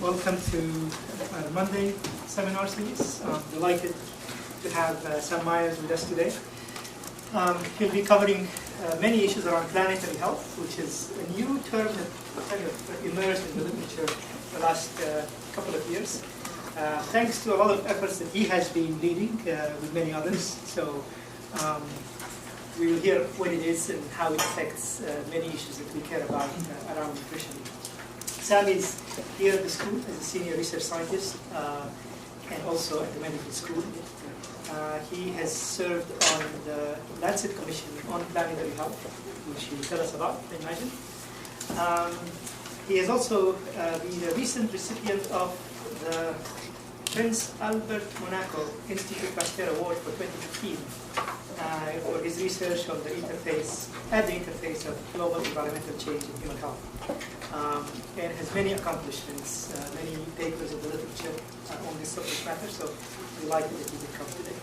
welcome to our Monday seminar series. I'm delighted to have Sam Myers with us today. He'll be covering many issues around planetary health, which is a new term that kind of emerged in the literature the last couple of years, thanks to a lot of efforts that he has been leading with many others. So we will hear what it is and how it affects many issues that we care about around nutrition. Sam is here at the school as a senior research scientist and also at the medical school. He has served on the Lancet Commission on Planetary Health, which he will tell us about, I imagine. He has also been a recent recipient of the Prince Albert Monaco Institute Pasteur Award for 2015 for his research on the interface of global environmental change and human health, and has many accomplishments, many papers in the literature on this subject matter. So delighted that he could come today.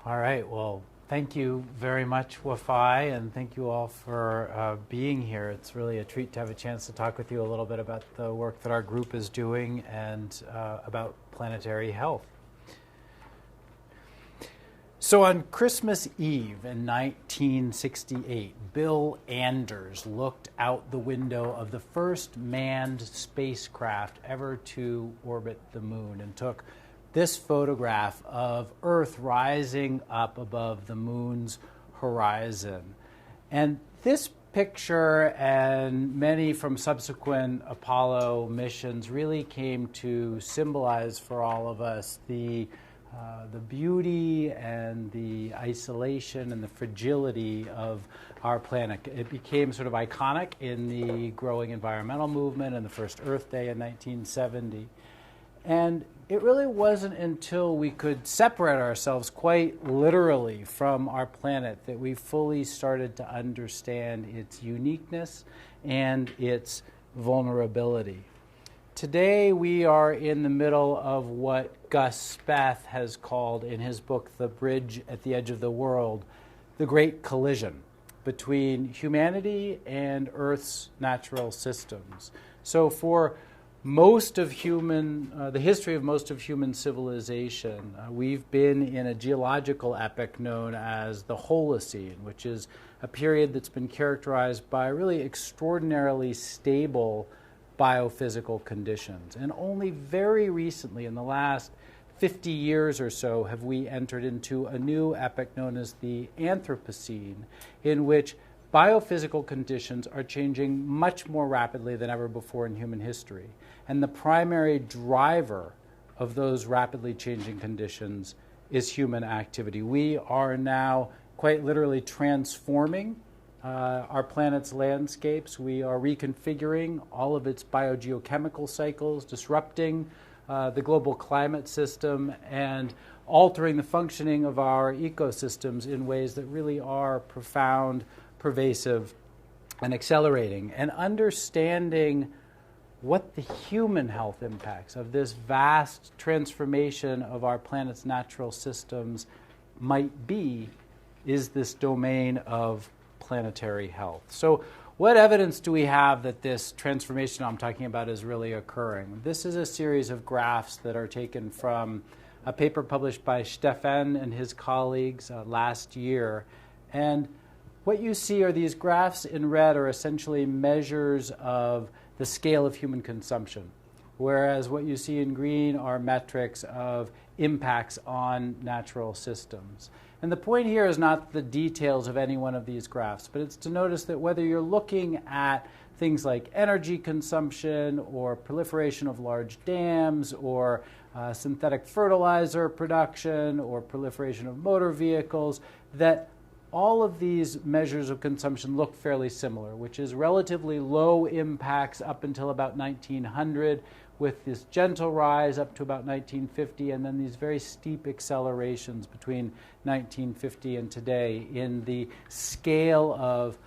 All right. Well, thank you very much, Wafai, and thank you all for being here. It's really a treat to have a chance to talk with you a little bit about the work that our group is doing and about planetary health. So on Christmas Eve in 1968, Bill Anders looked out the window of the first manned spacecraft ever to orbit the moon and took this photograph of Earth rising up above the moon's horizon. And this picture and many from subsequent Apollo missions really came to symbolize for all of us the beauty and the isolation and the fragility of our planet. It became sort of iconic in the growing environmental movement and the first Earth Day in 1970. And it really wasn't until we could separate ourselves quite literally from our planet that we fully started to understand its uniqueness and its vulnerability. Today we are in the middle of what Gus Speth has called in his book, The Bridge at the Edge of the World, the great collision between humanity and Earth's natural systems. So for most of the history of most of human civilization, we've been in a geological epoch known as the Holocene, which is a period that's been characterized by really extraordinarily stable biophysical conditions. And only very recently, in the last 50 years or so, have we entered into a new epoch known as the Anthropocene, in which biophysical conditions are changing much more rapidly than ever before in human history. And the primary driver of those rapidly changing conditions is human activity. We are now quite literally transforming our planet's landscapes. We are reconfiguring all of its biogeochemical cycles, disrupting the global climate system, and altering the functioning of our ecosystems in ways that really are profound, pervasive, and accelerating. And understanding what the human health impacts of this vast transformation of our planet's natural systems might be is this domain of planetary health. So what evidence do we have that this transformation I'm talking about is really occurring? This is a series of graphs that are taken from a paper published by Stefan and his colleagues last year. And what you see are these graphs in red are essentially measures of the scale of human consumption, whereas what you see in green are metrics of impacts on natural systems. And the point here is not the details of any one of these graphs, but it's to notice that whether you're looking at things like energy consumption or proliferation of large dams or synthetic fertilizer production or proliferation of motor vehicles, that all of these measures of consumption look fairly similar, which is relatively low impacts up until about 1900, with this gentle rise up to about 1950, and then these very steep accelerations between 1950 and today in the scale of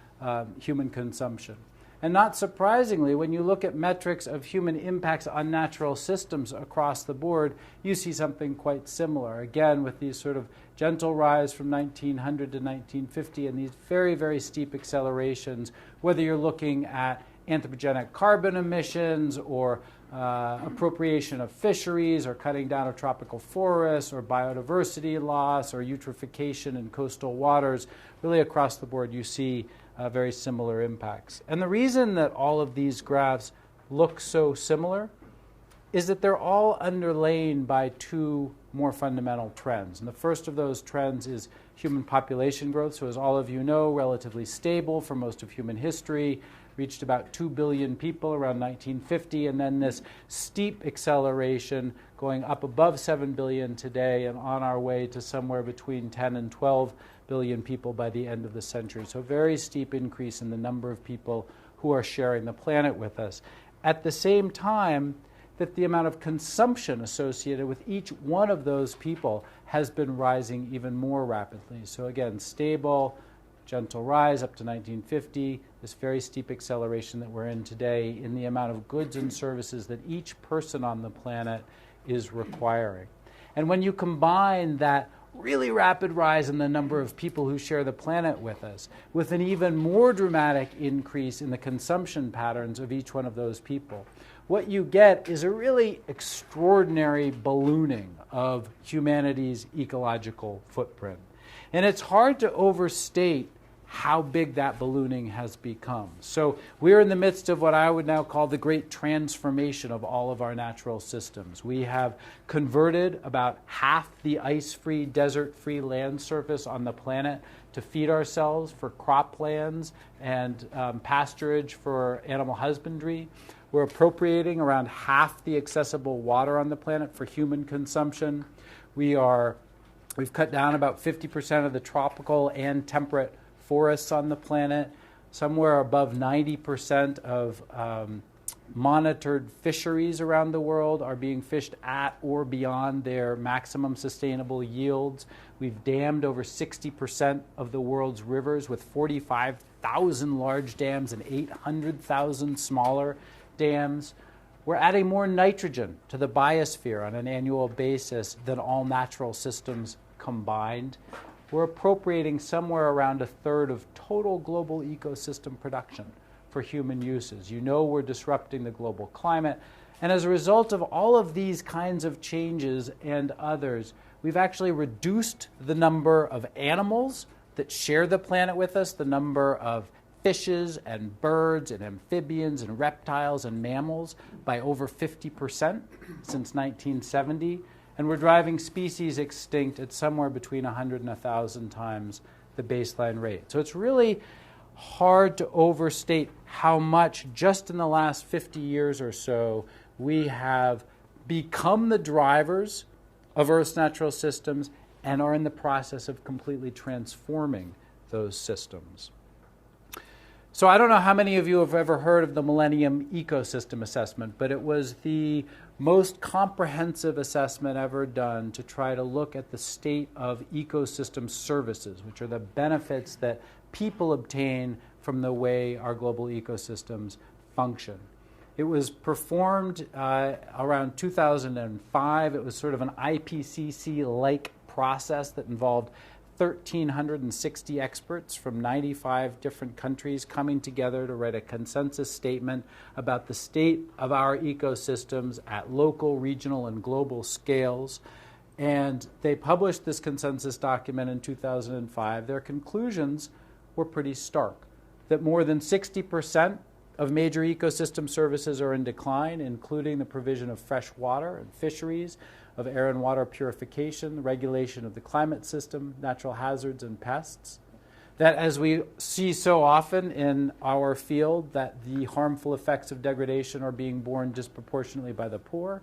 human consumption. And not surprisingly, when you look at metrics of human impacts on natural systems across the board, you see something quite similar. Again, with these sort of gentle rise from 1900 to 1950 and these very, very steep accelerations, whether you're looking at anthropogenic carbon emissions or appropriation of fisheries or cutting down of tropical forests or biodiversity loss or eutrophication in coastal waters, really across the board you see very similar impacts. And the reason that all of these graphs look so similar is that they're all underlain by two more fundamental trends. And the first of those trends is human population growth. So as all of you know, relatively stable for most of human history, reached about 2 billion people around 1950, and then this steep acceleration going up above 7 billion today and on our way to somewhere between 10 and 12 billion people by the end of the century. So a very steep increase in the number of people who are sharing the planet with us. At the same time, that the amount of consumption associated with each one of those people has been rising even more rapidly. So again, stable, gentle rise up to 1950, this very steep acceleration that we're in today in the amount of goods and services that each person on the planet is requiring. And when you combine that really rapid rise in the number of people who share the planet with us with an even more dramatic increase in the consumption patterns of each one of those people, what you get is a really extraordinary ballooning of humanity's ecological footprint. And it's hard to overstate how big that ballooning has become. So we're in the midst of what I would now call the great transformation of all of our natural systems. We have converted about half the ice-free, desert-free land surface on the planet to feed ourselves for croplands and pasturage for animal husbandry. We're appropriating around half the accessible water on the planet for human consumption. We've cut down about 50% of the tropical and temperate forests on the planet. Somewhere above 90% of monitored fisheries around the world are being fished at or beyond their maximum sustainable yields. We've dammed over 60% of the world's rivers with 45,000 large dams and 800,000 smaller dams. We're adding more nitrogen to the biosphere on an annual basis than all natural systems combined. We're appropriating somewhere around a third of total global ecosystem production for human uses. You know we're disrupting the global climate. And as a result of all of these kinds of changes and others, we've actually reduced the number of animals that share the planet with us, the number of fishes and birds and amphibians and reptiles and mammals by over 50% since 1970. And we're driving species extinct at somewhere between 100 and 1,000 times the baseline rate. So it's really hard to overstate how much just in the last 50 years or so we have become the drivers of Earth's natural systems and are in the process of completely transforming those systems. So I don't know how many of you have ever heard of the Millennium Ecosystem Assessment, but it was the most comprehensive assessment ever done to try to look at the state of ecosystem services, which are the benefits that people obtain from the way our global ecosystems function. It was performed around 2005. It was sort of an IPCC-like process that involved 1,360 experts from 95 different countries coming together to write a consensus statement about the state of our ecosystems at local, regional, and global scales. And they published this consensus document in 2005. Their conclusions were pretty stark, that more than 60% of major ecosystem services are in decline, including the provision of fresh water and fisheries, of air and water purification, the regulation of the climate system, natural hazards, and pests. That, as we see so often in our field, that the harmful effects of degradation are being borne disproportionately by the poor,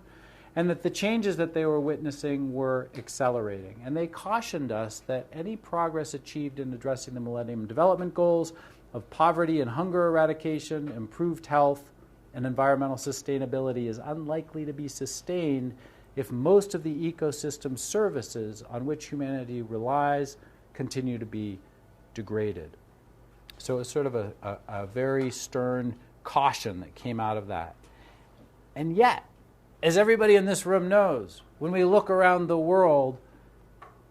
and that the changes that they were witnessing were accelerating. And they cautioned us that any progress achieved in addressing the Millennium Development Goals of poverty and hunger eradication, improved health, and environmental sustainability is unlikely to be sustained if most of the ecosystem services on which humanity relies continue to be degraded. So it's sort of a very stern caution that came out of that. And yet, as everybody in this room knows, when we look around the world,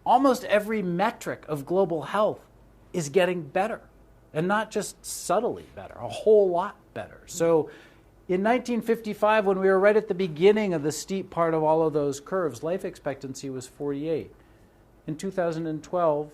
almost every metric of global health is getting better, and not just subtly better, a whole lot better. So in 1955, when we were right at the beginning of the steep part of all of those curves, life expectancy was 48. In 2012,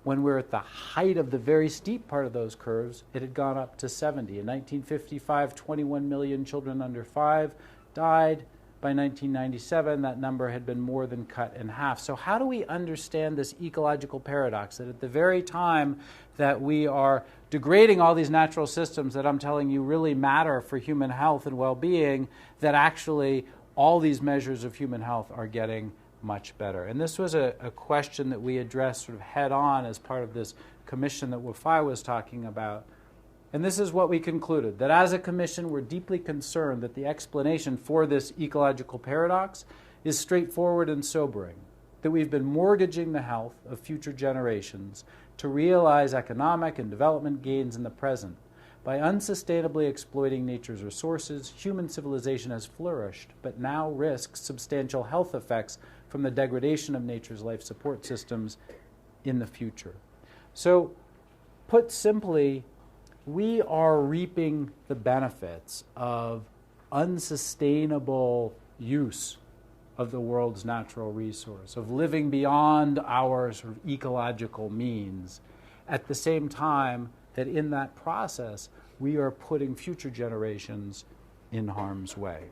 when we were at the height of the very steep part of those curves, it had gone up to 70. In 1955, 21 million children under 5 died. By 1997, that number had been more than cut in half. So how do we understand this ecological paradox, that at the very time that we are degrading all these natural systems that I'm telling you really matter for human health and well-being, that actually all these measures of human health are getting much better? And this was a question that we addressed sort of head-on as part of this commission that Wafai was talking about. And this is what we concluded, that as a commission, we're deeply concerned that the explanation for this ecological paradox is straightforward and sobering, that we've been mortgaging the health of future generations to realize economic and development gains in the present. By unsustainably exploiting nature's resources, human civilization has flourished, but now risks substantial health effects from the degradation of nature's life support systems in the future. So, put simply, we are reaping the benefits of unsustainable use of the world's natural resource, of living beyond our sort of ecological means, at the same time that in that process we are putting future generations in harm's way.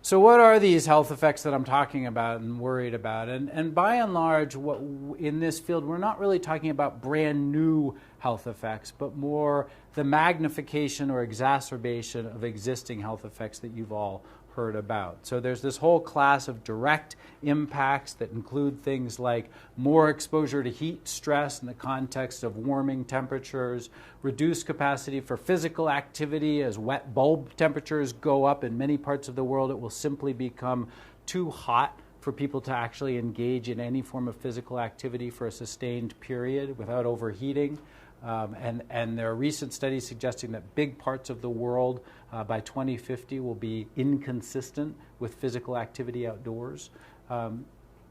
So what are these health effects that I'm talking about and worried about? And by and large, in this field, we're not really talking about brand new health effects, but more the magnification or exacerbation of existing health effects that you've all heard about. So there's this whole class of direct impacts that include things like more exposure to heat stress in the context of warming temperatures, reduced capacity for physical activity as wet bulb temperatures go up in many parts of the world. It will simply become too hot for people to actually engage in any form of physical activity for a sustained period without overheating. And there are recent studies suggesting that big parts of the world by 2050 will be inconsistent with physical activity outdoors. A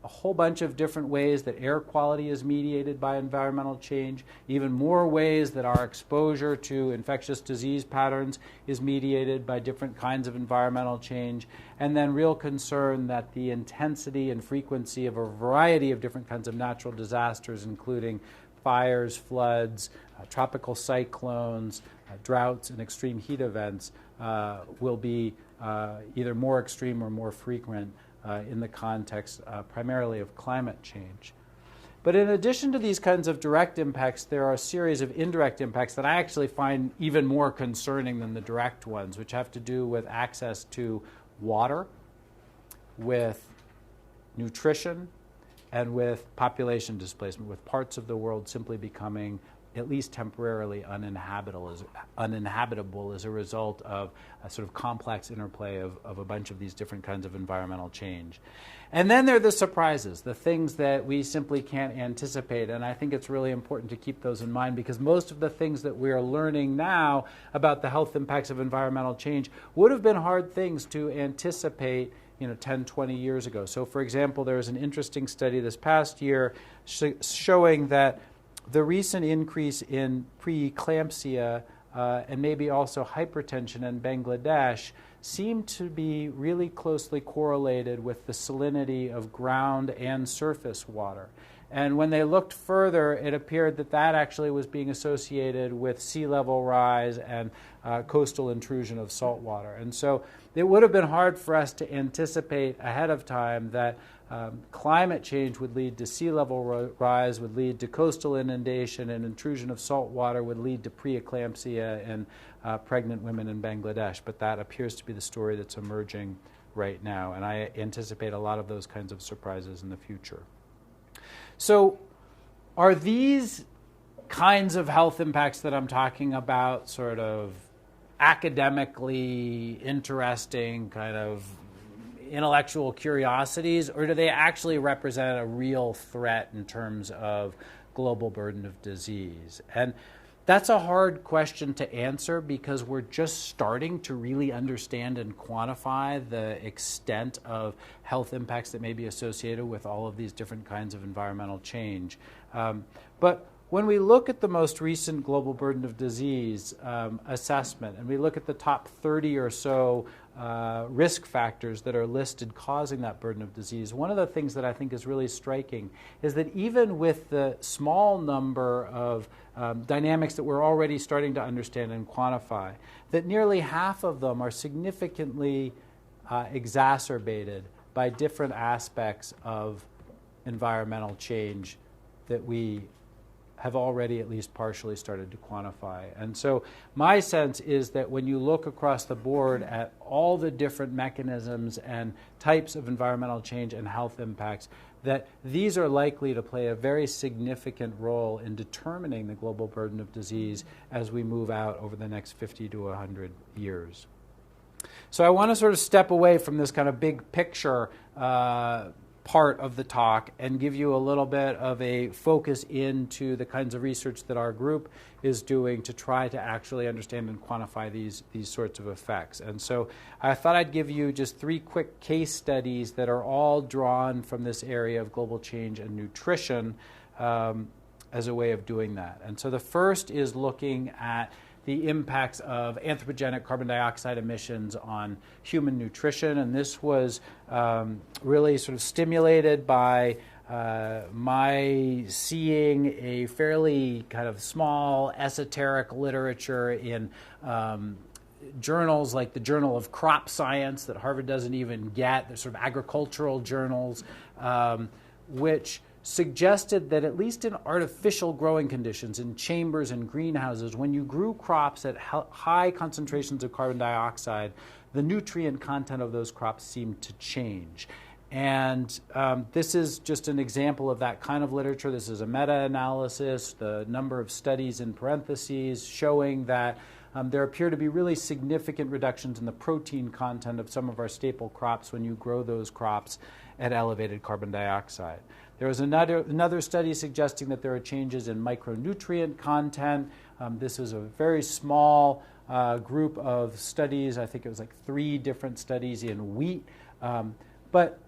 whole bunch of different ways that air quality is mediated by environmental change, even more ways that our exposure to infectious disease patterns is mediated by different kinds of environmental change, and then real concern that the intensity and frequency of a variety of different kinds of natural disasters, including fires, floods, tropical cyclones, droughts, and extreme heat events will be either more extreme or more frequent in the context primarily of climate change. But in addition to these kinds of direct impacts, there are a series of indirect impacts that I actually find even more concerning than the direct ones, which have to do with access to water, with nutrition, and with population displacement, with parts of the world simply becoming at least temporarily uninhabitable as a result of a sort of complex interplay of a bunch of these different kinds of environmental change. And then there are the surprises, the things that we simply can't anticipate, and I think it's really important to keep those in mind, because most of the things that we are learning now about the health impacts of environmental change would have been hard things to anticipate 10, 20 years ago. So, for example, there was an interesting study this past year showing that the recent increase in preeclampsia and maybe also hypertension in Bangladesh seemed to be really closely correlated with the salinity of ground and surface water. And when they looked further, it appeared that that actually was being associated with sea level rise and coastal intrusion of salt water. And so it would have been hard for us to anticipate ahead of time that climate change would lead to sea level rise, would lead to coastal inundation, and intrusion of salt water would lead to preeclampsia in pregnant women in Bangladesh. But that appears to be the story that's emerging right now. And I anticipate a lot of those kinds of surprises in the future. So are these kinds of health impacts that I'm talking about sort of academically interesting, kind of intellectual curiosities, or do they actually represent a real threat in terms of global burden of disease? And That's a hard question to answer because we're just starting to really understand and quantify the extent of health impacts that may be associated with all of these different kinds of environmental change. But when we look at the most recent global burden of disease assessment, and we look at the top 30 or so risk factors that are listed causing that burden of disease, one of the things that I think is really striking is that even with the small number of dynamics that we're already starting to understand and quantify, that nearly half of them are significantly exacerbated by different aspects of environmental change that we have already at least partially started to quantify. And so my sense is that when you look across the board at all the different mechanisms and types of environmental change and health impacts, that these are likely to play a very significant role in determining the global burden of disease as we move out over the next 50 to 100 years. So I want to sort of step away from this kind of big picture part of the talk and give you a little bit of a focus into the kinds of research that our group is doing to try to actually understand and quantify these sorts of effects. And so I thought I'd give you just 3 quick case studies that are all drawn from this area of global change and nutrition as a way of doing that. And so the first is looking at the impacts of anthropogenic carbon dioxide emissions on human nutrition. And this was really sort of stimulated by my seeing a fairly kind of small esoteric literature in journals like the Journal of Crop Science that Harvard doesn't even get. They're sort of agricultural journals, which suggested that at least in artificial growing conditions, in chambers and greenhouses, when you grew crops at high concentrations of carbon dioxide, the nutrient content of those crops seemed to change. And this is just an example of that kind of literature. This is a meta-analysis, the number of studies in parentheses showing that there appear to be really significant reductions in the protein content of some of our staple crops when you grow those crops at elevated carbon dioxide. There was another study suggesting that there are changes in micronutrient content. This was a very small group of studies. I think it was like 3 different studies in wheat. But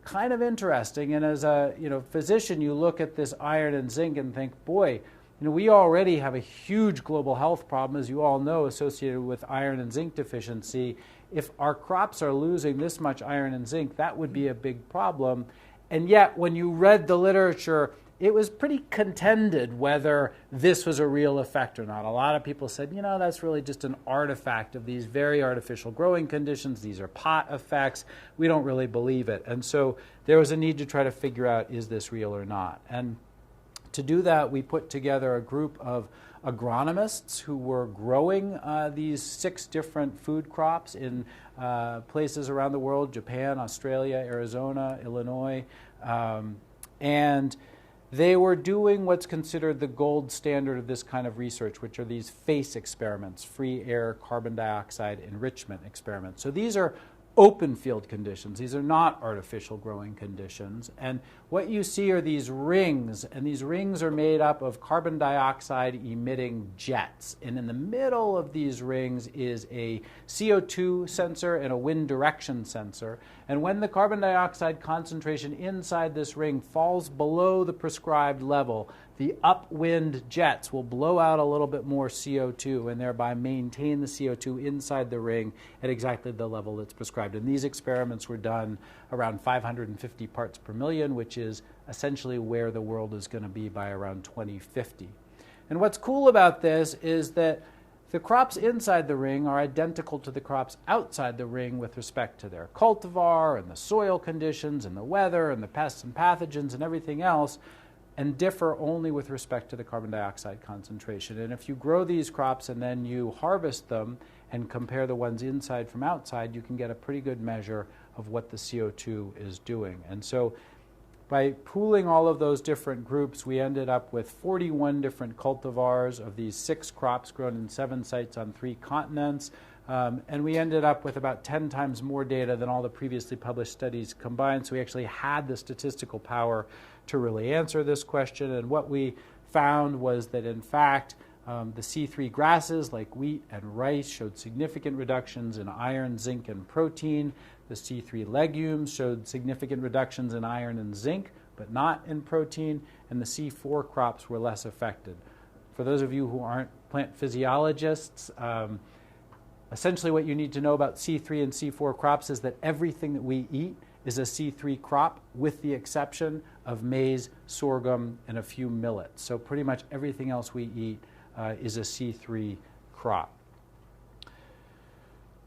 kind of interesting. And as a physician, you look at this iron and zinc and think, boy, we already have a huge global health problem, as you all know, associated with iron and zinc deficiency. If our crops are losing this much iron and zinc, that would be a big problem. And yet, when you read the literature, it was pretty contended whether this was a real effect or not. A lot of people said, that's really just an artifact of these very artificial growing conditions. These are pot effects. We don't really believe it. And so there was a need to try to figure out, is this real or not? And to do that, we put together a group of agronomists who were growing these 6 different food crops in places around the world: Japan, Australia, Arizona, Illinois. And they were doing what's considered the gold standard of this kind of research, which are these FACE experiments, free air carbon dioxide enrichment experiments. So these are open field conditions. These are not artificial growing conditions. And what you see are these rings, and these rings are made up of carbon dioxide emitting jets. And in the middle of these rings is a CO2 sensor and a wind direction sensor. And when the carbon dioxide concentration inside this ring falls below the prescribed level, the upwind jets will blow out a little bit more CO2 and thereby maintain the CO2 inside the ring at exactly the level that's prescribed. And these experiments were done around 550 parts per million, which is essentially where the world is going to be by around 2050. And what's cool about this is that the crops inside the ring are identical to the crops outside the ring with respect to their cultivar and the soil conditions and the weather and the pests and pathogens and everything else, and differ only with respect to the carbon dioxide concentration. And if you grow these crops and then you harvest them and compare the ones inside from outside, you can get a pretty good measure of what the CO2 is doing. And so by pooling all of those different groups, we ended up with 41 different cultivars of these 6 crops grown in 7 sites on 3 continents. And we ended up with about 10 times more data than all the previously published studies combined. So we actually had the statistical power to really answer this question. And what we found was that, in fact, The C3 grasses like wheat and rice showed significant reductions in iron, zinc, and protein. The C3 legumes showed significant reductions in iron and zinc, but not in protein. And the C4 crops were less affected. For those of you who aren't plant physiologists, essentially what you need to know about C3 and C4 crops is that everything that we eat is a C3 crop, with the exception of maize, sorghum, and a few millets. So pretty much everything else we eat is a C3 crop.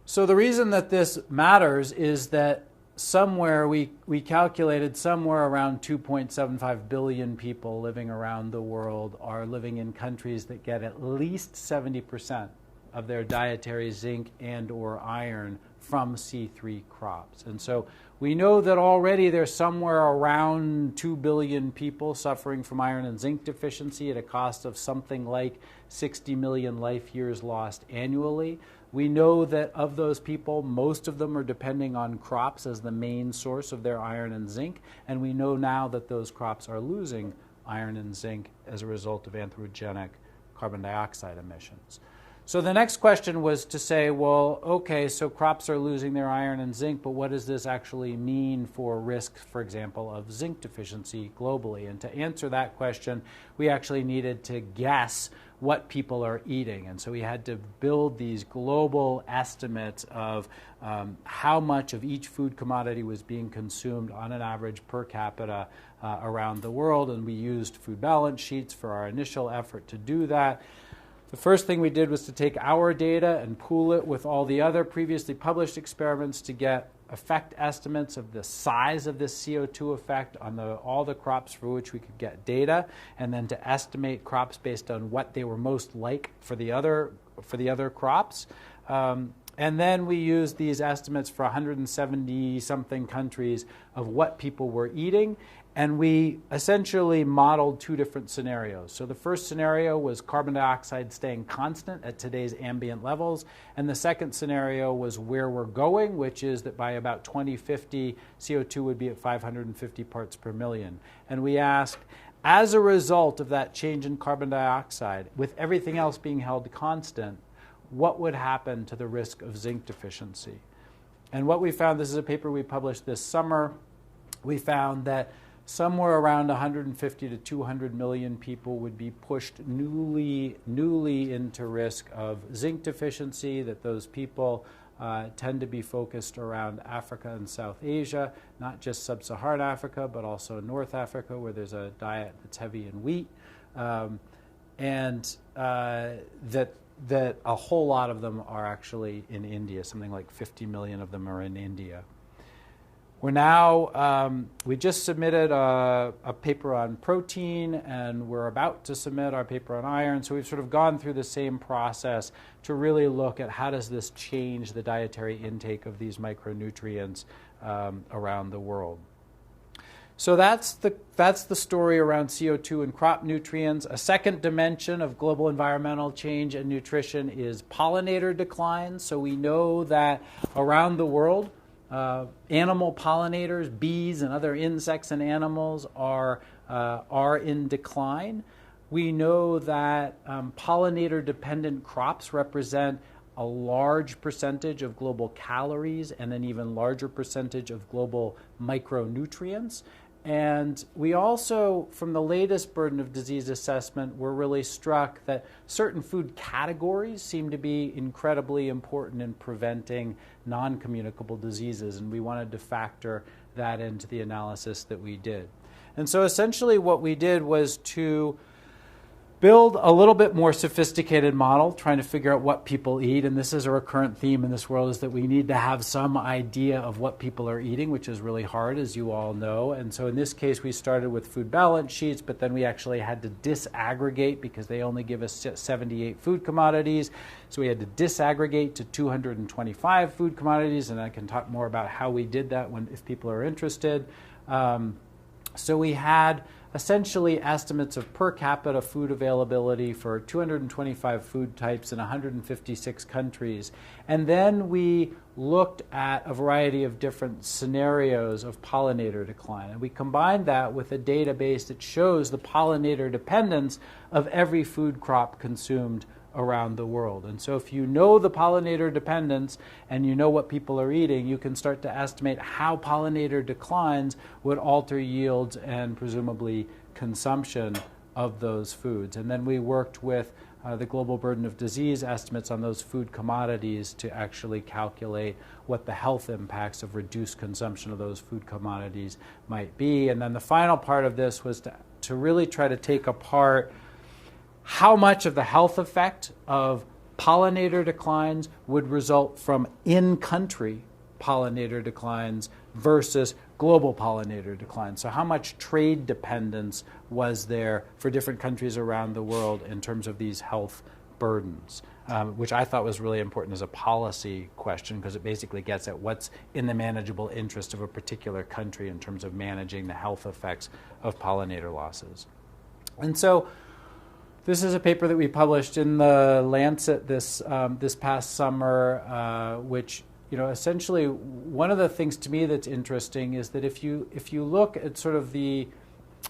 So the reason that this matters is that somewhere we calculated somewhere around 2.75 billion people living around the world are living in countries that get at least 70% of their dietary zinc and or iron from C3 crops. And so we know that already there's somewhere around 2 billion people suffering from iron and zinc deficiency at a cost of something like 60 million life years lost annually. We know that of those people, most of them are depending on crops as the main source of their iron and zinc, and we know now that those crops are losing iron and zinc as a result of anthropogenic carbon dioxide emissions. So the next question was to say, well, okay, so crops are losing their iron and zinc, but what does this actually mean for risk, for example, of zinc deficiency globally? And to answer that question, we actually needed to guess what people are eating. And so we had to build these global estimates of how much of each food commodity was being consumed on an average per capita around the world. And we used food balance sheets for our initial effort to do that. The first thing we did was to take our data and pool it with all the other previously published experiments to get effect estimates of the size of this CO2 effect on all the crops for which we could get data, and then to estimate crops based on what they were most like for the other crops. And then we used these estimates for 170-something countries of what people were eating, and we essentially modeled two different scenarios. So the first scenario was carbon dioxide staying constant at today's ambient levels, and the second scenario was where we're going, which is that by about 2050, CO2 would be at 550 parts per million. And we asked, as a result of that change in carbon dioxide, with everything else being held constant, what would happen to the risk of zinc deficiency? And what we found, this is a paper we published this summer, we found that somewhere around 150 to 200 million people would be pushed newly into risk of zinc deficiency, that those people tend to be focused around Africa and South Asia, not just sub-Saharan Africa, but also North Africa, where there's a diet that's heavy in wheat, and that a whole lot of them are actually in India. Something like 50 million of them are in India. We're now, we just submitted a paper on protein, and we're about to submit our paper on iron. So we've sort of gone through the same process to really look at how does this change the dietary intake of these micronutrients around the world. So that's the story around CO2 and crop nutrients. A second dimension of global environmental change and nutrition is pollinator decline. So we know that around the world, animal pollinators, bees and other insects and animals are in decline. We know that pollinator-dependent crops represent a large percentage of global calories and an even larger percentage of global micronutrients. And we also, from the latest burden of disease assessment, were really struck that certain food categories seem to be incredibly important in preventing non-communicable diseases, and we wanted to factor that into the analysis that we did. And so essentially what we did was to build a little bit more sophisticated model, trying to figure out what people eat. And this is a recurrent theme in this world, is that we need to have some idea of what people are eating, which is really hard, as you all know. And so in this case, we started with food balance sheets, but then we actually had to disaggregate because they only give us 78 food commodities. So we had to disaggregate to 225 food commodities, and I can talk more about how we did that if people are interested. So we had essentially estimates of per capita food availability for 225 food types in 156 countries. And then we looked at a variety of different scenarios of pollinator decline. And we combined that with a database that shows the pollinator dependence of every food crop consumed around the world. And so if you know the pollinator dependence and you know what people are eating, you can start to estimate how pollinator declines would alter yields and presumably consumption of those foods. And then we worked with the global burden of disease estimates on those food commodities to actually calculate what the health impacts of reduced consumption of those food commodities might be. And then the final part of this was to really try to take apart how much of the health effect of pollinator declines would result from in-country pollinator declines versus global pollinator declines. So how much trade dependence was there for different countries around the world in terms of these health burdens, which I thought was really important as a policy question, because it basically gets at what's in the manageable interest of a particular country in terms of managing the health effects of pollinator losses. And so this is a paper that we published in the Lancet this past summer, which, essentially one of the things to me that's interesting is that if you look at sort of the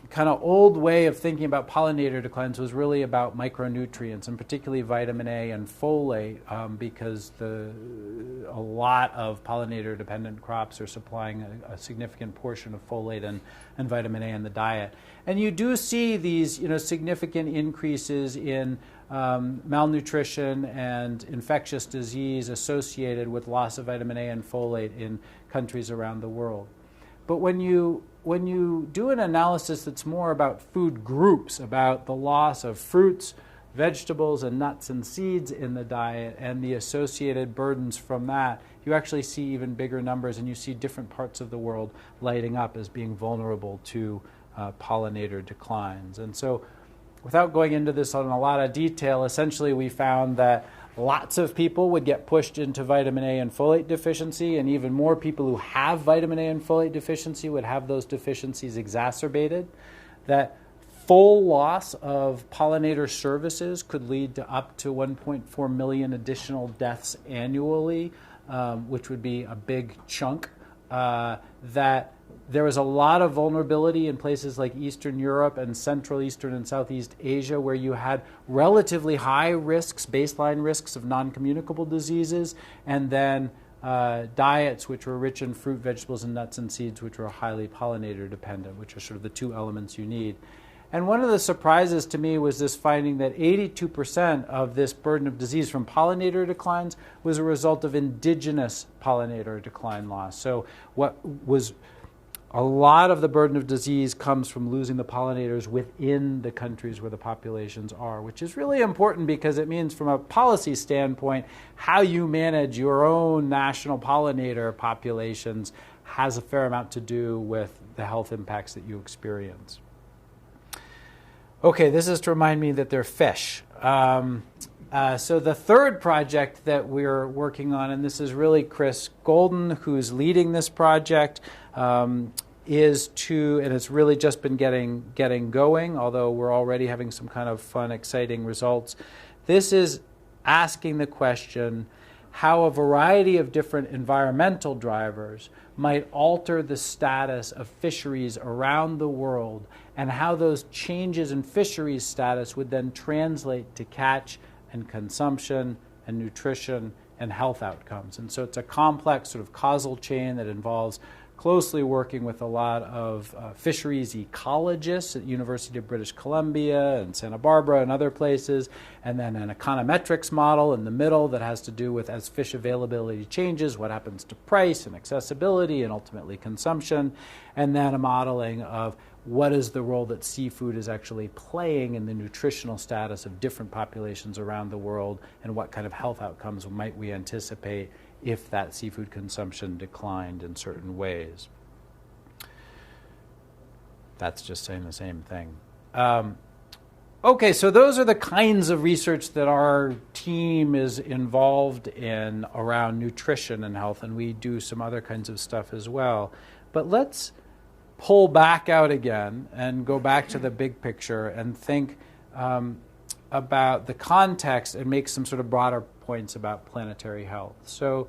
kind of old way of thinking about pollinator declines was really about micronutrients, and particularly vitamin A and folate, because a lot of pollinator-dependent crops are supplying a significant portion of folate and vitamin A in the diet. And you do see these, significant increases in malnutrition and infectious disease associated with loss of vitamin A and folate in countries around the world. But when you do an analysis that's more about food groups, about the loss of fruits, vegetables, and nuts and seeds in the diet and the associated burdens from that, you actually see even bigger numbers, and you see different parts of the world lighting up as being vulnerable to pollinator declines. And so, without going into this in a lot of detail, essentially we found that lots of people would get pushed into vitamin A and folate deficiency, and even more people who have vitamin A and folate deficiency would have those deficiencies exacerbated. That full loss of pollinator services could lead to up to 1.4 million additional deaths annually, which would be a big chunk. That there was a lot of vulnerability in places like Eastern Europe and Central, Eastern, and Southeast Asia, where you had relatively high risks, baseline risks of non-communicable diseases, and then diets which were rich in fruit, vegetables, and nuts and seeds, which were highly pollinator dependent, which are sort of the two elements you need. And one of the surprises to me was this finding that 82% of this burden of disease from pollinator declines was a result of indigenous pollinator decline loss. So a lot of the burden of disease comes from losing the pollinators within the countries where the populations are, which is really important because it means from a policy standpoint, how you manage your own national pollinator populations has a fair amount to do with the health impacts that you experience. Okay, this is to remind me that they're fish. So the third project that we're working on, and this is really Chris Golden who's leading this project, is to, and it's really just been getting going, although we're already having some kind of fun, exciting results. This is asking the question how a variety of different environmental drivers might alter the status of fisheries around the world, and how those changes in fisheries status would then translate to catch and consumption and nutrition and health outcomes. And so it's a complex sort of causal chain that involves closely working with a lot of fisheries ecologists at University of British Columbia and Santa Barbara and other places, and then an econometrics model in the middle that has to do with, as fish availability changes, what happens to price and accessibility and ultimately consumption, and then a modeling of what is the role that seafood is actually playing in the nutritional status of different populations around the world, and what kind of health outcomes might we anticipate if that seafood consumption declined in certain ways. That's just saying the same thing. Okay, so those are the kinds of research that our team is involved in around nutrition and health, and we do some other kinds of stuff as well. But let's pull back out again and go back to the big picture and think about the context and make some sort of broader points about planetary health. So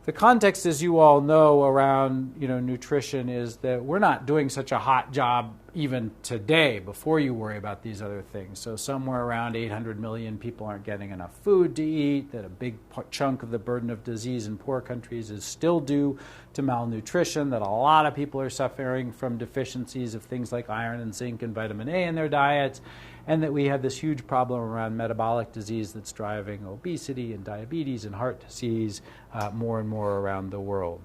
the context, as you all know, around nutrition is that we're not doing such a hot job even today before you worry about these other things. So somewhere around 800 million people aren't getting enough food to eat, that a big chunk of the burden of disease in poor countries is still due to malnutrition, that a lot of people are suffering from deficiencies of things like iron and zinc and vitamin A in their diets, and that we have this huge problem around metabolic disease that's driving obesity and diabetes and heart disease more and more around the world.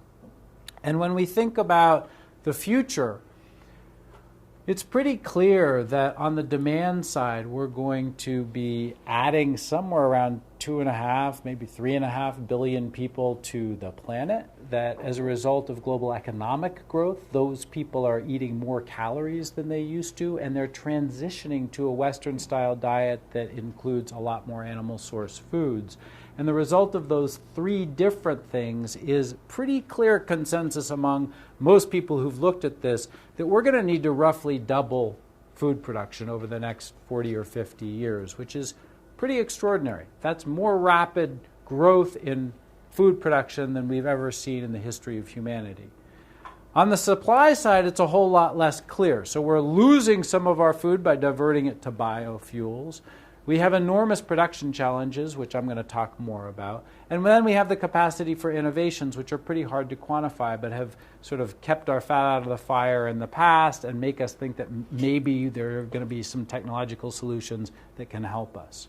And when we think about the future, it's pretty clear that on the demand side, we're going to be adding somewhere around 2.5, maybe 3.5 billion people to the planet, that as a result of global economic growth, those people are eating more calories than they used to, and they're transitioning to a Western-style diet that includes a lot more animal source foods. And the result of those three different things is pretty clear consensus among most people who've looked at this that we're going to need to roughly double food production over the next 40 or 50 years, which is pretty extraordinary. That's more rapid growth in food production than we've ever seen in the history of humanity. On the supply side, it's a whole lot less clear. So we're losing some of our food by diverting it to biofuels. We have enormous production challenges, which I'm going to talk more about. And then we have the capacity for innovations, which are pretty hard to quantify, but have sort of kept our fat out of the fire in the past and make us think that maybe there are going to be some technological solutions that can help us.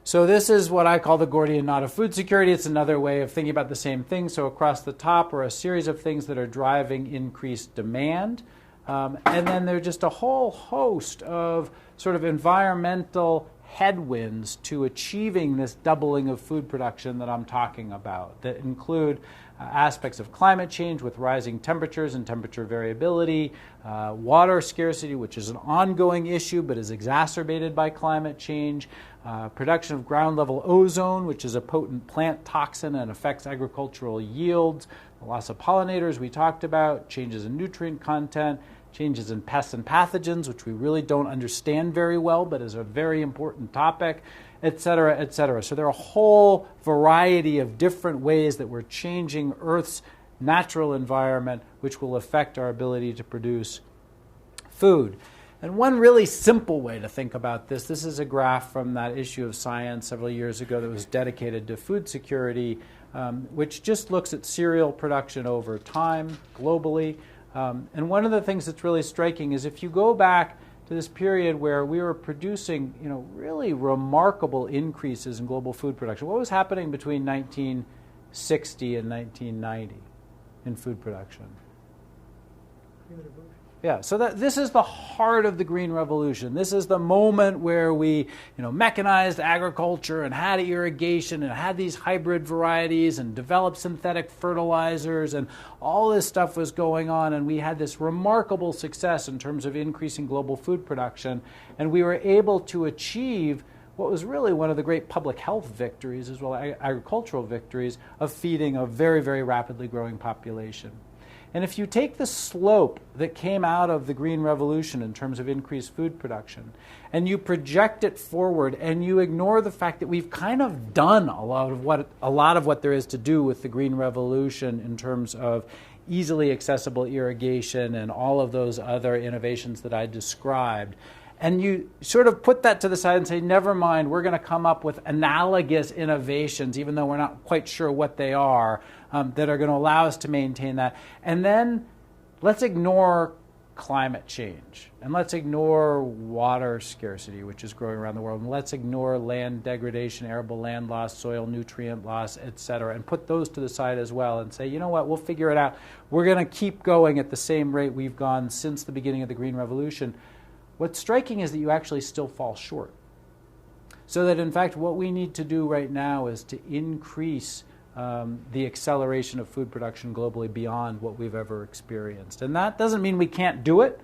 So this is what I call the Gordian knot of food security. It's another way of thinking about the same thing. So across the top are a series of things that are driving increased demand. And then there's just a whole host of sort of environmental headwinds to achieving this doubling of food production that I'm talking about, that include aspects of climate change with rising temperatures and temperature variability, water scarcity, which is an ongoing issue but is exacerbated by climate change, production of ground-level ozone, which is a potent plant toxin and affects agricultural yields, the loss of pollinators we talked about, changes in nutrient content, changes in pests and pathogens, which we really don't understand very well, but is a very important topic, et cetera, et cetera. So there are a whole variety of different ways that we're changing Earth's natural environment, which will affect our ability to produce food. And one really simple way to think about this is a graph from that issue of Science several years ago that was dedicated to food security, which just looks at cereal production over time globally. And one of the things that's really striking is if you go back to this period where we were producing, really remarkable increases in global food production. What was happening between 1960 and 1990 in food production? Yeah, so this is the heart of the Green Revolution. This is the moment where we, mechanized agriculture and had irrigation and had these hybrid varieties and developed synthetic fertilizers, and all this stuff was going on, and we had this remarkable success in terms of increasing global food production, and we were able to achieve what was really one of the great public health victories, as well as agricultural victories, of feeding a very, very rapidly growing population. And if you take the slope that came out of the Green Revolution in terms of increased food production, and you project it forward, and you ignore the fact that we've kind of done a lot of what there is to do with the Green Revolution in terms of easily accessible irrigation and all of those other innovations that I described, and you sort of put that to the side and say, never mind, we're going to come up with analogous innovations, even though we're not quite sure what they are, that are going to allow us to maintain that. And then let's ignore climate change, and let's ignore water scarcity, which is growing around the world, and let's ignore land degradation, arable land loss, soil nutrient loss, et cetera, and put those to the side as well and say, you know what, we'll figure it out. We're going to keep going at the same rate we've gone since the beginning of the Green Revolution. What's striking is that you actually still fall short. So that, in fact, what we need to do right now is to increase the acceleration of food production globally beyond what we've ever experienced. And that doesn't mean we can't do it,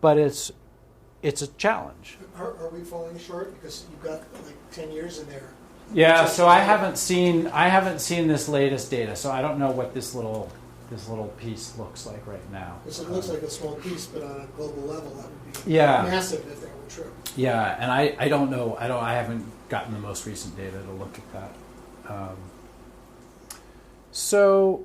but it's a challenge. Are we falling short? Because you've got like 10 years in there. Yeah, so I haven't seen this latest data, so I don't know what this little this little piece looks like right now. Because it looks like a small piece, but on a global level, that would be Yeah. massive if that were true. Yeah, and I don't know. I haven't gotten the most recent data to look at that. So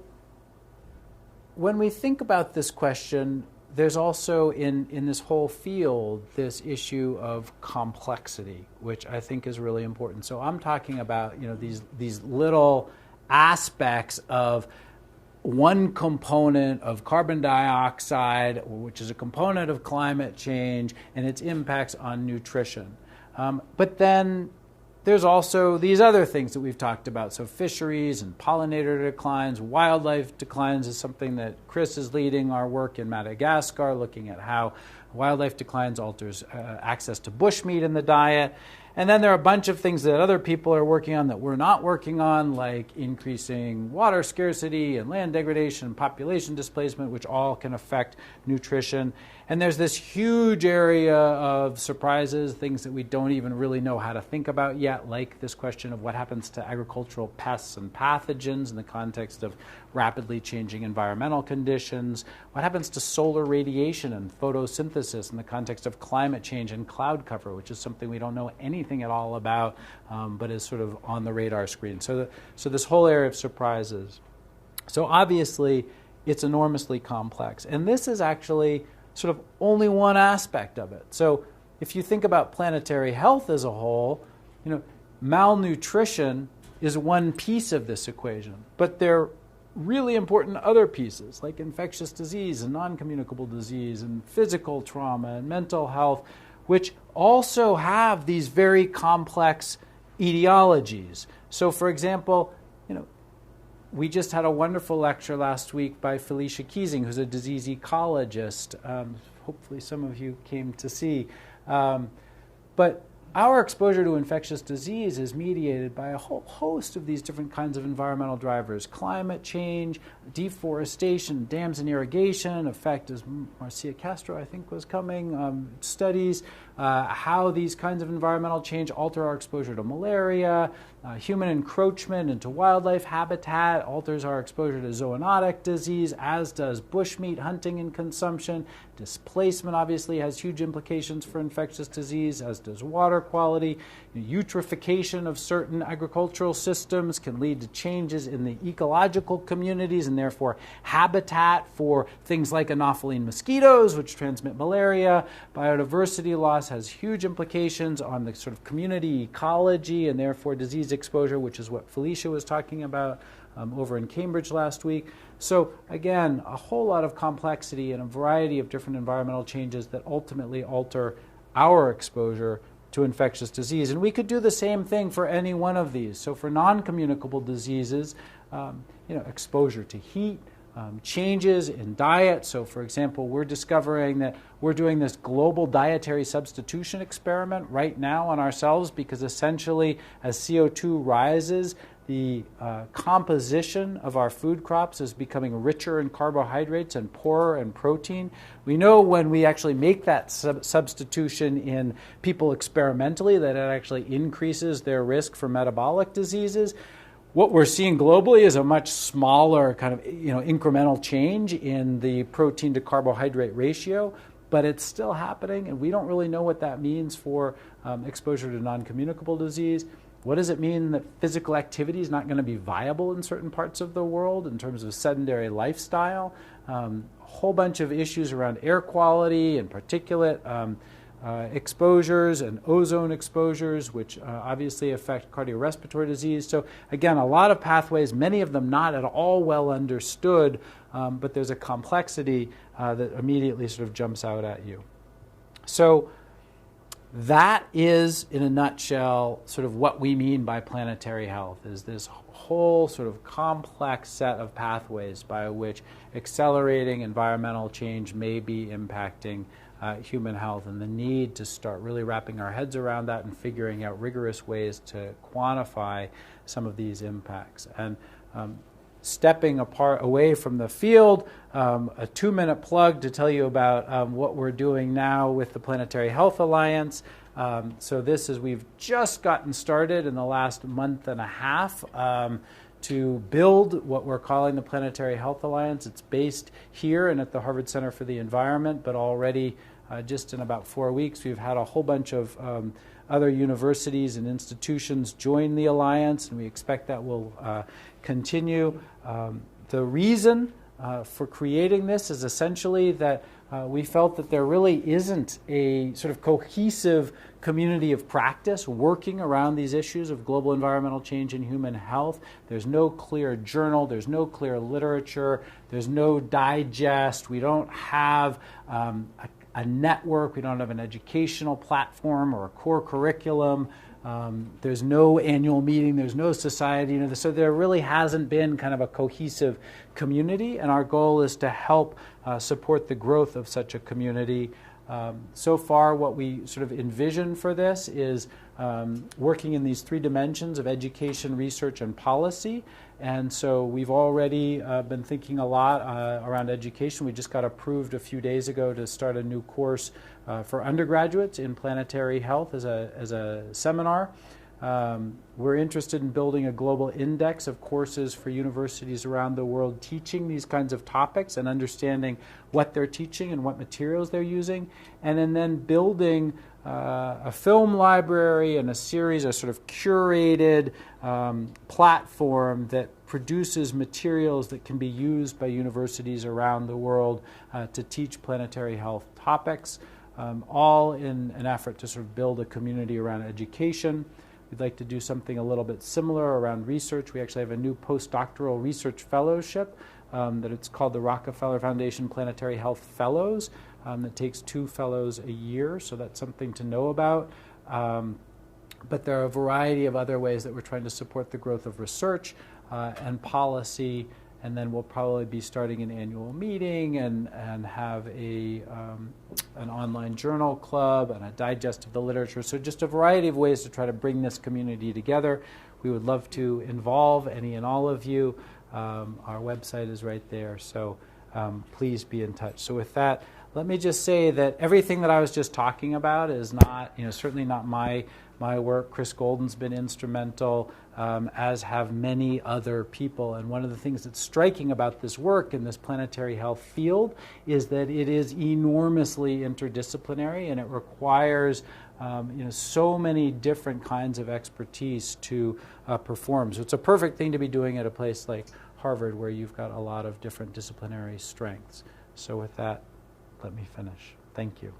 when we think about this question, there's also in this whole field this issue of complexity, which I think is really important. So I'm talking about these little aspects of one component of carbon dioxide, which is a component of climate change, and its impacts on nutrition. But then there's also these other things that we've talked about. So fisheries and pollinator declines, wildlife declines is something that Chris is leading our work in Madagascar, looking at how wildlife declines alters access to bushmeat in the diet. And then there are a bunch of things that other people are working on that we're not working on, like increasing water scarcity and land degradation and population displacement, which all can affect nutrition. And there's this huge area of surprises, things that we don't even really know how to think about yet, like this question of what happens to agricultural pests and pathogens in the context of rapidly changing environmental conditions, what happens to solar radiation and photosynthesis in the context of climate change and cloud cover, which is something we don't know anything at all about, but is sort of on the radar screen. So this whole area of surprises. So obviously, it's enormously complex. And this is actually sort of only one aspect of it. So if you think about planetary health as a whole, malnutrition is one piece of this equation, but there are really important other pieces like infectious disease and non-communicable disease and physical trauma and mental health, which also have these very complex etiologies. So for example, we just had a wonderful lecture last week by Felicia Keesing, who's a disease ecologist. Hopefully some of you came to see. But our exposure to infectious disease is mediated by a whole host of these different kinds of environmental drivers. Climate change, deforestation, dams and irrigation, effect, as Marcia Castro, I think, was coming, studies, how these kinds of environmental change alter our exposure to malaria, human encroachment into wildlife habitat alters our exposure to zoonotic disease, as does bushmeat hunting and consumption. Displacement obviously has huge implications for infectious disease, as does water quality. Eutrophication of certain agricultural systems can lead to changes in the ecological communities and therefore habitat for things like anopheline mosquitoes, which transmit malaria. Biodiversity loss has huge implications on the sort of community ecology and therefore disease exposure, which is what Felicia was talking about over in Cambridge last week. So again, a whole lot of complexity and a variety of different environmental changes that ultimately alter our exposure to infectious disease. And we could do the same thing for any one of these. So for non-communicable diseases, exposure to heat, changes in diet. So for example, we're discovering that we're doing this global dietary substitution experiment right now on ourselves because essentially as CO2 rises, the composition of our food crops is becoming richer in carbohydrates and poorer in protein. We know when we actually make that substitution in people experimentally that it actually increases their risk for metabolic diseases. What we're seeing globally is a much smaller kind of incremental change in the protein to carbohydrate ratio, but it's still happening, and we don't really know what that means for exposure to non-communicable disease. What does it mean that physical activity is not going to be viable in certain parts of the world in terms of sedentary lifestyle? A whole bunch of issues around air quality and particulate exposures and ozone exposures, which obviously affect cardiorespiratory disease. So again, a lot of pathways, many of them not at all well understood, but there's a complexity that immediately sort of jumps out at you. So that is, in a nutshell, sort of what we mean by planetary health, is this whole sort of complex set of pathways by which accelerating environmental change may be impacting human health, and the need to start really wrapping our heads around that and figuring out rigorous ways to quantify some of these impacts. And stepping away from the field, a 2-minute plug to tell you about what we're doing now with the Planetary Health Alliance. So this is, we've just gotten started in the last month and a half to build what we're calling the Planetary Health Alliance. It's based here and at the Harvard Center for the Environment, but already just in about 4 weeks, we've had a whole bunch of other universities and institutions join the alliance, and we expect that will continue. The reason for creating this is essentially that we felt that there really isn't a sort of cohesive community of practice working around these issues of global environmental change and human health. There's no clear journal, there's no clear literature, there's no digest. We don't have a network, we don't have an educational platform or a core curriculum. There's no annual meeting, there's no society, so there really hasn't been kind of a cohesive community, and our goal is to help support the growth of such a community. So far, what we sort of envision for this is working in these 3 dimensions of education, research, and policy. And so we've already been thinking a lot around education. We just got approved a few days ago to start a new course for undergraduates in planetary health as a seminar. We're interested in building a global index of courses for universities around the world teaching these kinds of topics and understanding what they're teaching and what materials they're using, and then building a film library and a series of sort of curated platform that produces materials that can be used by universities around the world to teach planetary health topics, all in an effort to sort of build a community around education. We'd like to do something a little bit similar around research. We actually have a new postdoctoral research fellowship that it's called the Rockefeller Foundation Planetary Health Fellows that takes 2 fellows a year, so that's something to know about. But there are a variety of other ways that we're trying to support the growth of research and policy, and then we'll probably be starting an annual meeting and have an online journal club and a digest of the literature. So just a variety of ways to try to bring this community together. We would love to involve any and all of you. Our website is right there, so please be in touch. So with that, let me just say that everything that I was just talking about is not, certainly not my work. Chris Golden's been instrumental, as have many other people. And one of the things that's striking about this work in this planetary health field is that it is enormously interdisciplinary, and it requires so many different kinds of expertise to perform. So it's a perfect thing to be doing at a place like Harvard, where you've got a lot of different disciplinary strengths. So with that, let me finish. Thank you.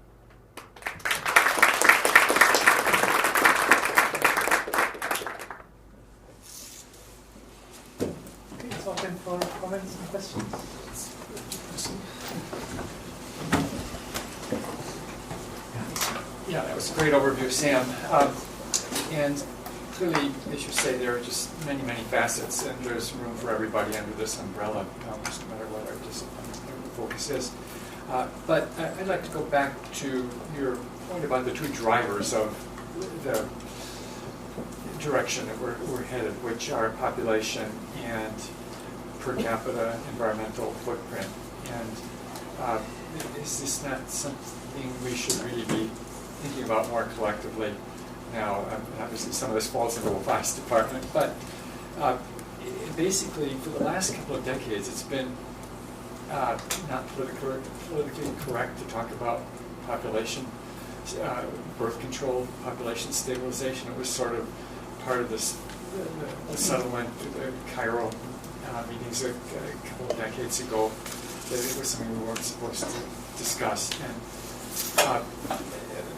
Okay, it's open for comments and questions. Yeah, that was a great overview, Sam. And clearly, as you say, there are just many, many facets, and there's room for everybody under this umbrella, just no matter what our discipline or focus is. But I'd like to go back to your point about the 2 drivers of the direction that we're headed, which are population and per capita environmental footprint. And is this not something we should really be thinking about more collectively now? Obviously, some of this falls into the vice department, but basically, for the last couple of decades, it's been not politically correct to talk about population, birth control, population stabilization. It was sort of part of this the settlement, the Cairo meetings a couple of decades ago, that it was something we weren't supposed to discuss. And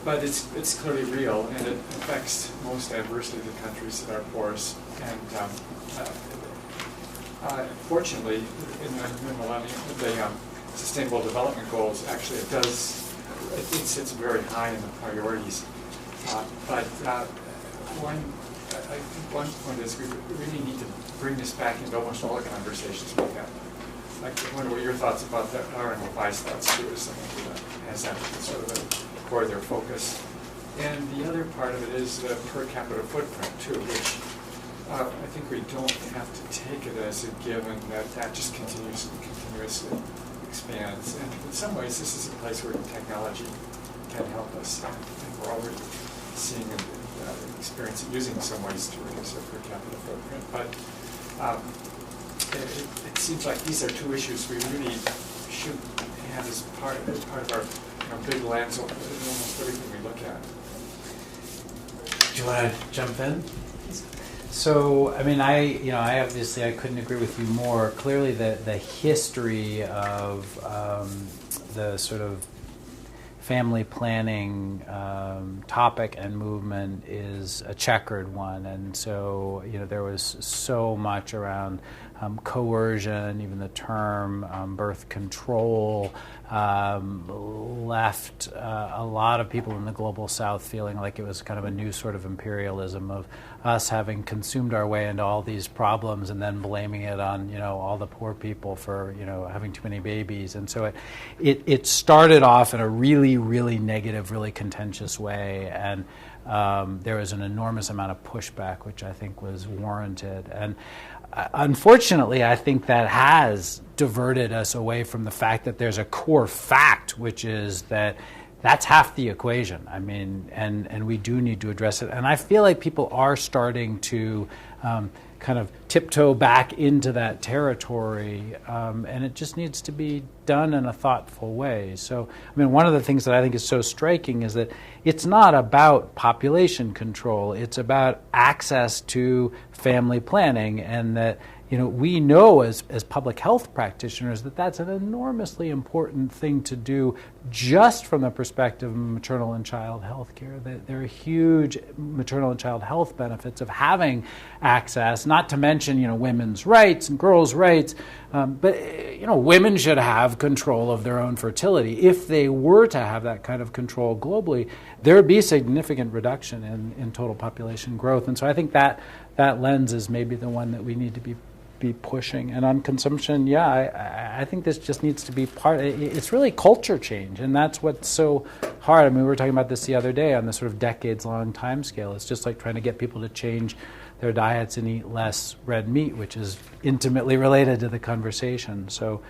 but it's clearly real, and it affects most adversely the countries that are poorest. And fortunately, in the Millennium, the Sustainable Development Goals, actually it sits very high in the priorities. But I think one point is we really need to bring this back into almost all the conversations we have. I wonder what your thoughts about that are, and what my thoughts too, is someone who has that sort of a core of their focus. And the other part of it is the per capita footprint too, which I think we don't have to take it as a given that just continuously expands. And in some ways, this is a place where technology can help us, and we're already seeing and experiencing using some ways to reduce our per capita footprint. But it seems like these are two issues we really should have as part of our big lens over almost everything we look at. Do you want to jump in? So, I mean, I obviously I couldn't agree with you more. Clearly, the history of the sort of family planning topic and movement is a checkered one, and so there was so much around coercion, even the term birth control, left a lot of people in the global South feeling like it was kind of a new sort of imperialism of us having consumed our way into all these problems and then blaming it on all the poor people for having too many babies. And so it started off in a really, really negative, really contentious way, and there was an enormous amount of pushback, which I think was warranted. And unfortunately, I think that has diverted us away from the fact that there's a core fact, which is that that's half the equation. I mean, and we do need to address it. And I feel like people are starting to kind of tiptoe back into that territory, and it just needs to be done in a thoughtful way. So, I mean, one of the things that I think is so striking is that it's not about population control. It's about access to family planning, and that we know as public health practitioners that that's an enormously important thing to do just from the perspective of maternal and child health care. That there are huge maternal and child health benefits of having access, not to mention women's rights and girls' rights, but women should have control of their own fertility. If they were to have that kind of control globally, there would be a significant reduction in total population growth. And so I think that lens is maybe the one that we need to be pushing. And on consumption, I think this just needs to be it's really culture change, and that's what's so hard. I mean, we were talking about this the other day on this sort of decades-long time scale. It's just like trying to get people to change their diets and eat less red meat, which is intimately related to the conversation. So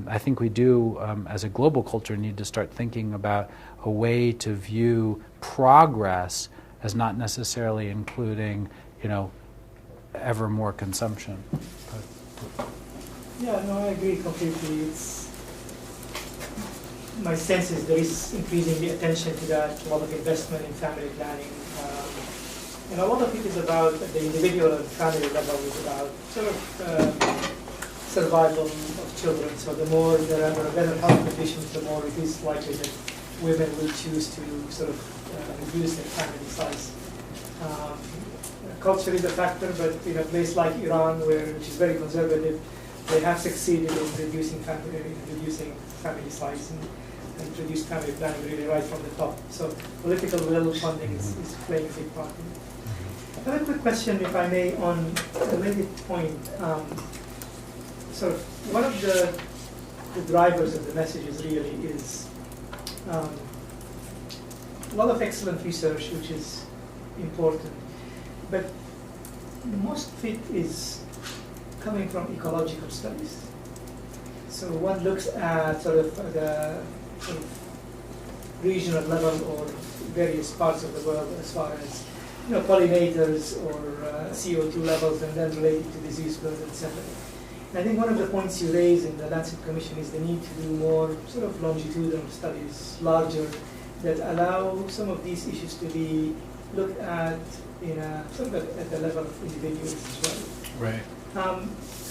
I think we do, as a global culture, need to start thinking about a way to view progress as not necessarily including, ever more consumption. Yeah, no, I agree completely. My sense is there is increasingly attention to that, a lot of investment in family planning. And a lot of it is about the individual and family level, is about sort of survival of children. So the more there are better health conditions, the more it is likely that women will choose to sort of reduce their family size. Culture is a factor, but in a place like Iran, which is very conservative, they have succeeded in reducing family size and introduced family planning really right from the top. So political will funding is playing a big part in it. I have a quick question, if I may, on a related point. Sort of one of the drivers of the messages really is a lot of excellent research, which is important. But most of it is coming from ecological studies. So one looks at sort of the regional level or various parts of the world as far as pollinators or CO2 levels, and then related to disease burden, etc. And I think one of the points you raise in the Lancet Commission is the need to do more sort of longitudinal studies, larger, that allow some of these issues to be looked at in a sort of at the level of individuals as well. Right.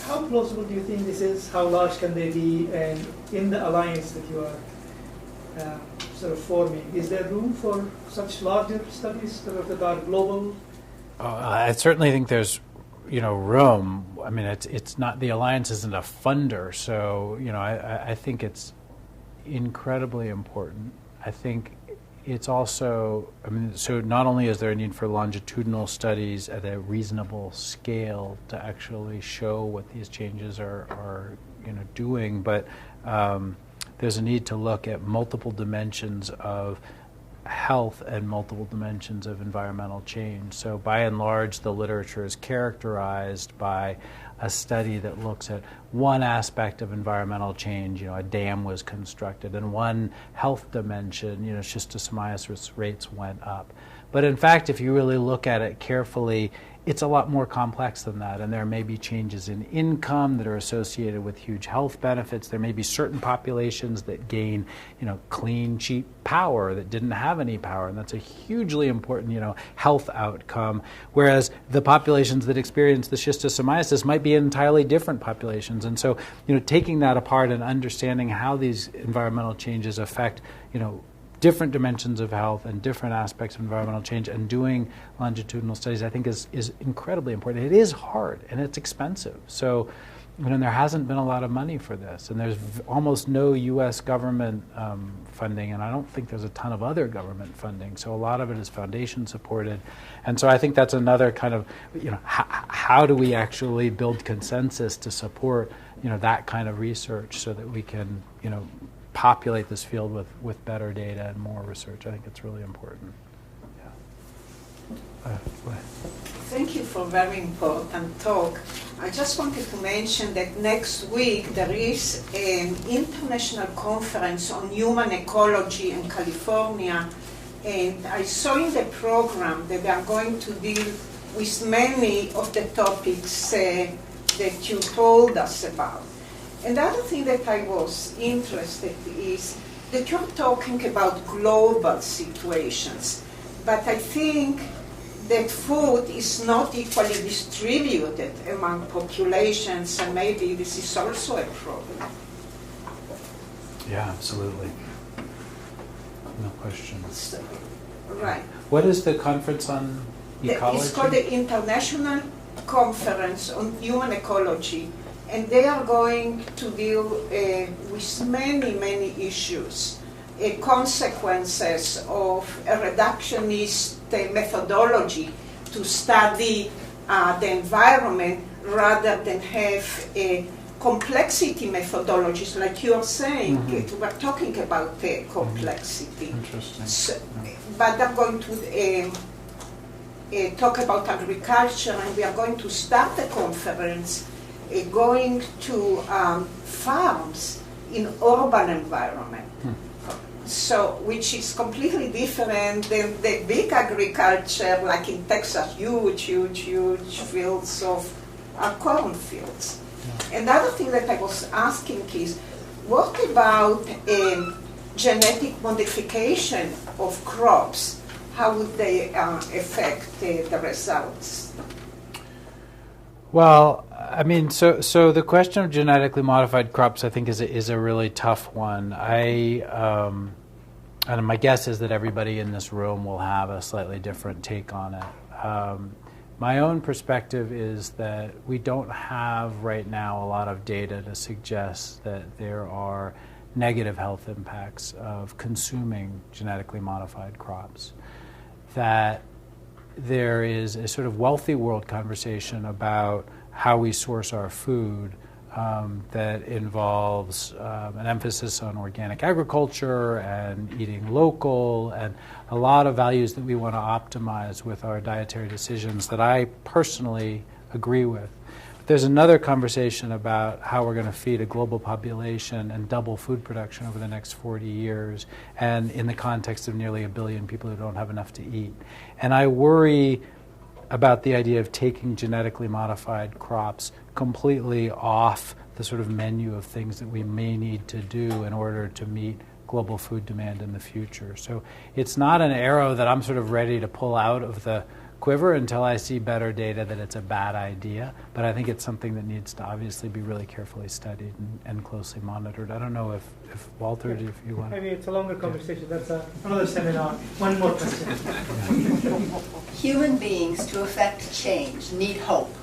How plausible do you think this is? How large can they be? And in the alliance that you are sort of forming, is there room for such larger studies sort of that are global? I certainly think there's room. I mean, it's not, the alliance isn't a funder, so I think it's incredibly important. I think it's also, so not only is there a need for longitudinal studies at a reasonable scale to actually show what these changes are doing, but there's a need to look at multiple dimensions of health and multiple dimensions of environmental change. So by and large, the literature is characterized by a study that looks at one aspect of environmental change, a dam was constructed, and one health dimension, schistosomiasis rates went up. But in fact, if you really look at it carefully, it's a lot more complex than that, and there may be changes in income that are associated with huge health benefits. There may be certain populations that gain, clean, cheap power that didn't have any power, and that's a hugely important, health outcome. Whereas the populations that experience the schistosomiasis might be entirely different populations, and so, taking that apart and understanding how these environmental changes affect, different dimensions of health and different aspects of environmental change, and doing longitudinal studies, I think is incredibly important. It is hard and it's expensive. So, there hasn't been a lot of money for this, and there's almost no U.S. government funding, and I don't think there's a ton of other government funding. So a lot of it is foundation supported, and so I think that's another kind of, how do we actually build consensus to support, that kind of research so that we can, populate this field with better data and more research. I think it's really important. Yeah. Go ahead. Thank you for a very important talk. I just wanted to mention that next week there is an international conference on human ecology in California, and I saw in the program that they are going to deal with many of the topics that you told us about. And the other thing that I was interested in is that you're talking about global situations, but I think that food is not equally distributed among populations, and maybe this is also a problem. Yeah, absolutely. No question. So, right. What is the conference on ecology? It's called the International Conference on Human Ecology, and they are going to deal with many, many issues, consequences of a reductionist methodology to study the environment rather than have complexity methodologies, like you are saying. Mm-hmm. We're talking about complexity. Interesting. So, but I'm going to talk about agriculture, and we are going to start the conference going to farms in urban environment. So, which is completely different than the big agriculture, like in Texas, huge fields of cornfields. Yeah. And the other thing that I was asking is, what about genetic modification of crops? How would they affect the results? Well, I mean, so the question of genetically modified crops, I think, is a really tough one. And my guess is that everybody in this room will have a slightly different take on it. My own perspective is that we don't have right now a lot of data to suggest that there are negative health impacts of consuming genetically modified crops. That there is a sort of wealthy world conversation about how we source our food that involves an emphasis on organic agriculture and eating local and a lot of values that we want to optimize with our dietary decisions that I personally agree with. But there's another conversation about how we're going to feed a global population and double food production over the next 40 years, and in the context of nearly 1 billion people who don't have enough to eat. And I worry about the idea of taking genetically modified crops completely off the sort of menu of things that we may need to do in order to meet global food demand in the future. So it's not an arrow that I'm sort of ready to pull out of the quiver until I see better data that it's a bad idea, but I think it's something that needs to obviously be really carefully studied and closely monitored. I don't know if Walter, if you want to... Maybe it's a longer conversation. That's another seminar. One more question. Human beings, to affect change, need hope.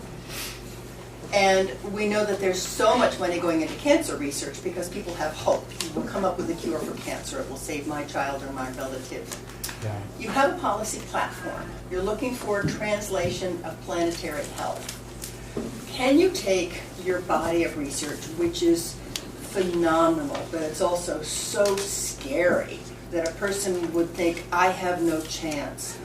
And we know that there's so much money going into cancer research because people have hope. We'll come up with a cure for cancer. It will save my child or my relative. Yeah. You have a policy platform. You're looking for translation of planetary health. Can you take your body of research, which is phenomenal, but it's also so scary that a person would think, I have no chance,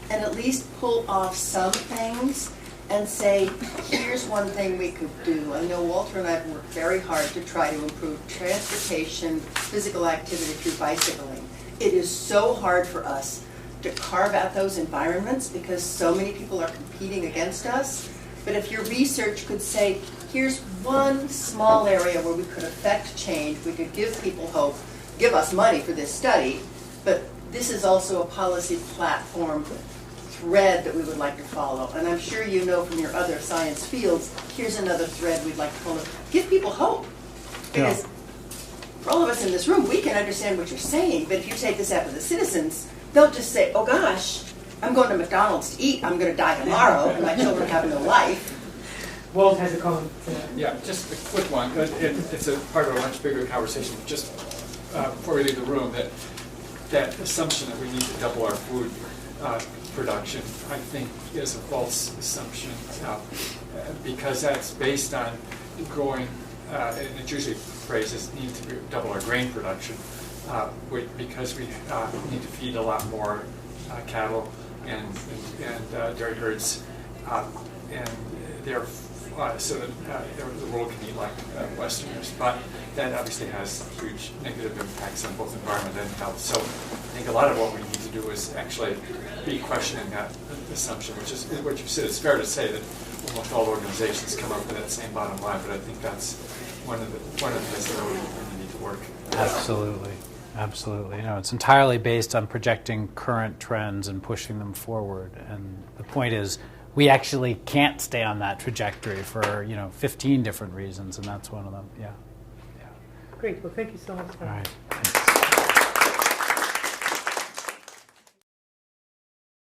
and at least pull off some things and say, here's one thing we could do. I know Walter and I have worked very hard to try to improve transportation, physical activity through bicycling. It is so hard for us to carve out those environments because so many people are competing against us. But if your research could say, here's one small area where we could affect change, we could give people hope, give us money for this study, but this is also a policy platform thread that we would like to follow. And I'm sure you know from your other science fields, here's another thread we'd like to follow. Give people hope. Because for all of us in this room, we can understand what you're saying, but if you take this out to the citizens, they'll just say, oh gosh, I'm going to McDonald's to eat, I'm going to die tomorrow, and my children have no life. Walt has a comment. Yeah, just a quick one. It's a part of a much bigger conversation. Just before we leave the room, that assumption that we need to double our food production, I think, is a false assumption because that's based on growing, and it's usually phrased as need to double our grain production because we need to feed a lot more cattle and dairy herds, and they're so that the world can eat like Westerners. But that obviously has huge negative impacts on both environment and health. So I think a lot of what we need to do is actually be questioning that assumption, which is what you said. It's fair to say that almost all organizations come up with that same bottom line, but I think that's one of the places that we really need to work. Absolutely. Absolutely. It's entirely based on projecting current trends and pushing them forward. And the point is, we actually can't stay on that trajectory for 15 different reasons, and that's one of them. Yeah. Great. Well, thank you so much. All right.